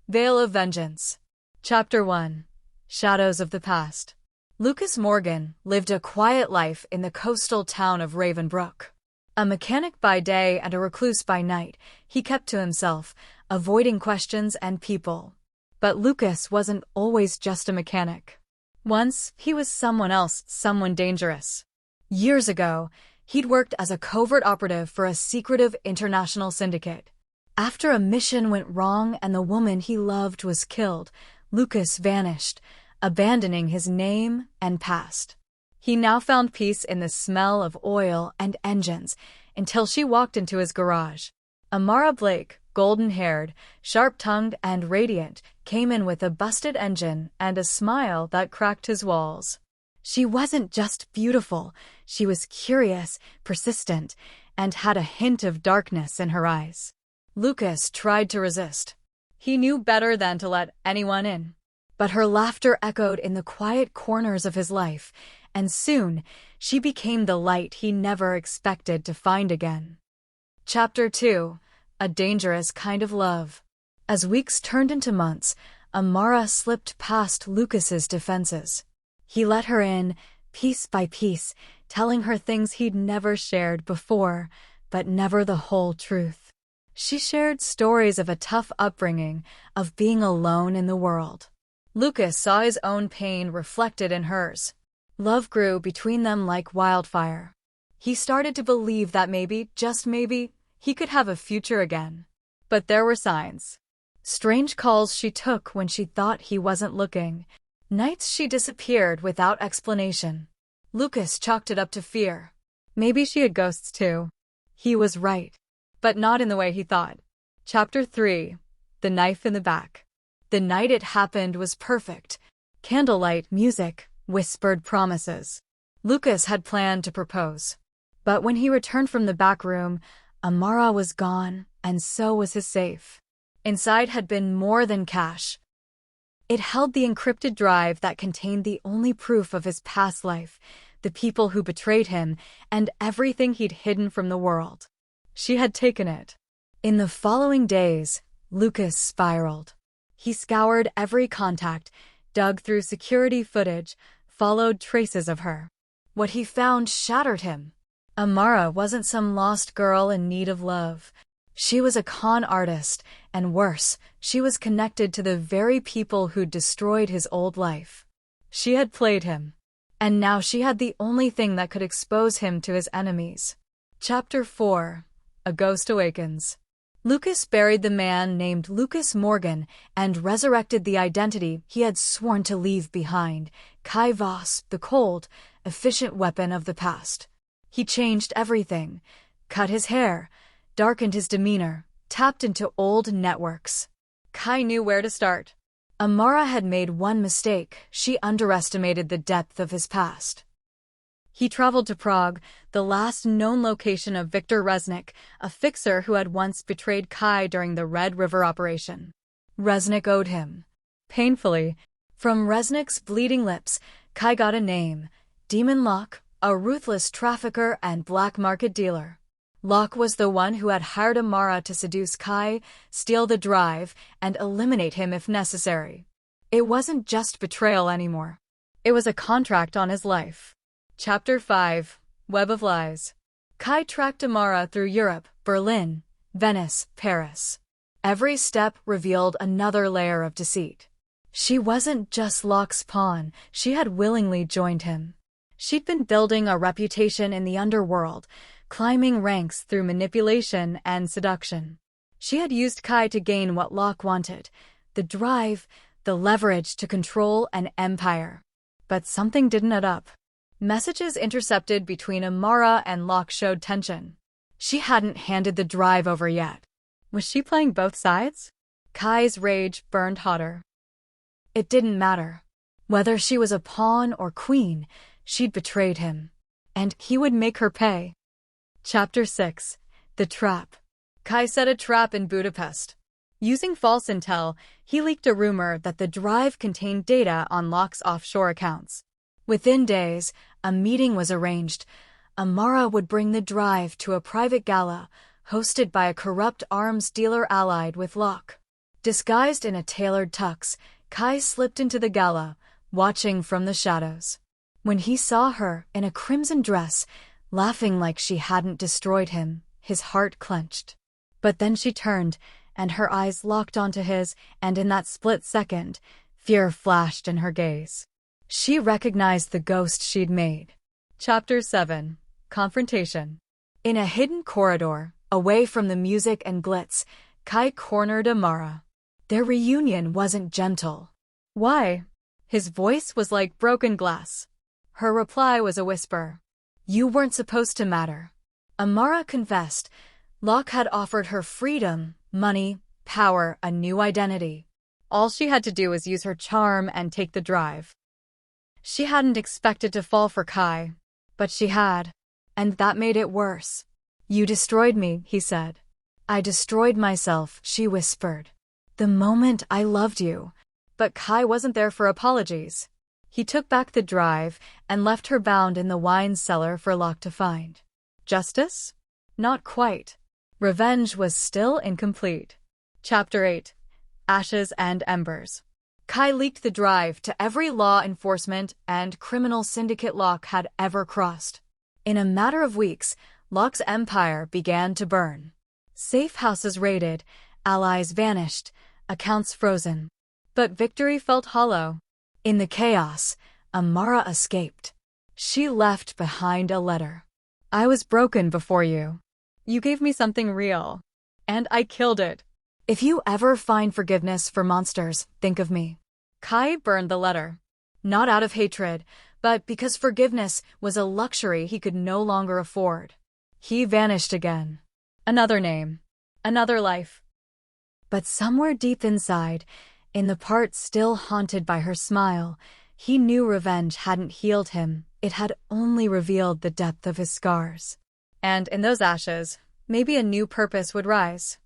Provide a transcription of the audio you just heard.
Veil of Vengeance. Chapter 1. Shadows of the Past. Lucas Morgan lived a quiet life in the coastal town of Ravenbrooke. A mechanic by day and a recluse by night, he kept to himself, avoiding questions and people. But Lucas wasn't always just a mechanic. Once, he was someone else, someone dangerous. Years ago, he'd worked as a covert operative for a secretive international syndicate. After a mission went wrong and the woman he loved was killed, Lucas vanished, abandoning his name and past. He now found peace in the smell of oil and engines until she walked into his garage. Amara Blake, golden-haired, sharp-tongued, and radiant, came in with a busted engine and a smile that cracked his walls. She wasn't just beautiful, she was curious, persistent, and had a hint of darkness in her eyes. Lucas tried to resist. He knew better than to let anyone in. But her laughter echoed in the quiet corners of his life, and soon she became the light he never expected to find again. Chapter 2. A Dangerous Kind of Love. As weeks turned into months, Amara slipped past Lucas's defenses. He let her in, piece by piece, telling her things he'd never shared before, but never the whole truth. She shared stories of a tough upbringing, of being alone in the world. Lucas saw his own pain reflected in hers. Love grew between them like wildfire. He started to believe that maybe, just maybe, he could have a future again. But there were signs. Strange calls she took when she thought he wasn't looking. Nights she disappeared without explanation. Lucas chalked it up to fear. Maybe she had ghosts too. He was right. But not in the way he thought. Chapter 3. The Knife in the Back. The night it happened was perfect. Candlelight, music, whispered promises. Lucas had planned to propose. But when he returned from the back room, Amara was gone, and so was his safe. Inside had been more than cash. It held the encrypted drive that contained the only proof of his past life, the people who betrayed him, and everything he'd hidden from the world. She had taken it. In the following days, Lucas spiraled. He scoured every contact, dug through security footage, followed traces of her. What he found shattered him. Amara wasn't some lost girl in need of love. She was a con artist, and worse, she was connected to the very people who'd destroyed his old life. She had played him. And now she had the only thing that could expose him to his enemies. Chapter 4. A Ghost Awakens. Lucas buried the man named Lucas Morgan and resurrected the identity he had sworn to leave behind, Voss, the cold, efficient weapon of the past. He changed everything, cut his hair, darkened his demeanor, tapped into old networks. Kai knew where to start. Amara had made one mistake. She underestimated the depth of his past. He traveled to Prague, the last known location of Viktor Resnick, a fixer who had once betrayed Kai during the Red River operation. Resnick owed him. Painfully, from Resnick's bleeding lips, Kai got a name: Demon Locke, a ruthless trafficker and black market dealer. Locke was the one who had hired Amara to seduce Kai, steal the drive, and eliminate him if necessary. It wasn't just betrayal anymore. It was a contract on his life. Chapter 5. Web of Lies. Kai tracked Amara through Europe, Berlin, Venice, Paris. Every step revealed another layer of deceit. She wasn't just Locke's pawn, she had willingly joined him. She'd been building a reputation in the underworld, climbing ranks through manipulation and seduction. She had used Kai to gain what Locke wanted: the drive, the leverage to control an empire. But something didn't add up. Messages intercepted between Amara and Locke showed tension. She hadn't handed the drive over yet. Was she playing both sides? Kai's rage burned hotter. It didn't matter. Whether she was a pawn or queen, she'd betrayed him. And he would make her pay. Chapter 6. The Trap. Kai set a trap in Budapest. Using false intel, he leaked a rumor that the drive contained data on Locke's offshore accounts. Within days, a meeting was arranged. Amara would bring the drive to a private gala, hosted by a corrupt arms dealer allied with Locke. Disguised in a tailored tux, Kai slipped into the gala, watching from the shadows. When he saw her in a crimson dress, laughing like she hadn't destroyed him, his heart clenched. But then she turned, and her eyes locked onto his, and in that split second, fear flashed in her gaze. She recognized the ghost she'd made. Chapter 7. Confrontation. In a hidden corridor, away from the music and glitz, Kai cornered Amara. Their reunion wasn't gentle. "Why?" His voice was like broken glass. Her reply was a whisper. "You weren't supposed to matter." Amara confessed. Locke had offered her freedom, money, power, a new identity. All she had to do was use her charm and take the drive. She hadn't expected to fall for Kai, but she had, and that made it worse. "You destroyed me," he said. "I destroyed myself," she whispered. "The moment I loved you." But Kai wasn't there for apologies. He took back the drive and left her bound in the wine cellar for Locke to find. Justice? Not quite. Revenge was still incomplete. Chapter 8. Ashes and Embers. Kai leaked the drive to every law enforcement and criminal syndicate Locke had ever crossed. In a matter of weeks, Locke's empire began to burn. Safe houses raided, allies vanished, accounts frozen. But victory felt hollow. In the chaos, Amara escaped. She left behind a letter. "I was broken before you. You gave me something real. And I killed it. If you ever find forgiveness for monsters, think of me." Kai burned the letter. Not out of hatred, but because forgiveness was a luxury he could no longer afford. He vanished again. Another name. Another life. But somewhere deep inside, in the part still haunted by her smile, he knew revenge hadn't healed him. It had only revealed the depth of his scars. And in those ashes, maybe a new purpose would rise.